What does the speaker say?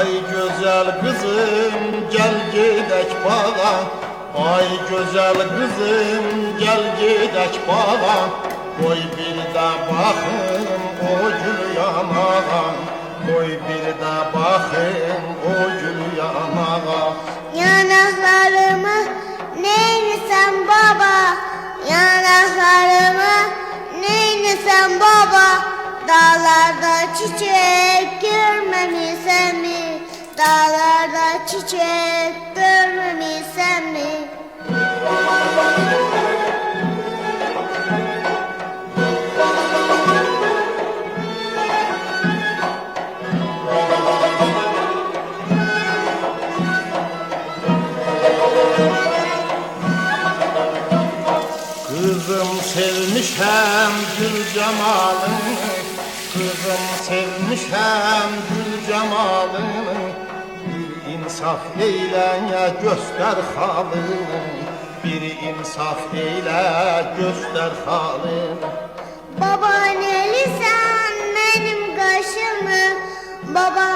Ay güzel kızım gel gidek bağa. Ay güzel kızım gel gidek bağa. Koy bir de bakın o gül yanağa. Koy bir de bakın o gül yanağa. Yanaklarımı neynisen baba, yanaklarımı neynisen baba. Dağlarda çiçek görmemişsen mi? Dağlarda çiçek görmemişsen mi? Kızım sevmişem gül cemalını. Kızım sevmişem gül cemalını. Bir insaf eyle ya göster halını. Bir insaf eyle göster halını. Baba nelisən mənim qaşımı, baba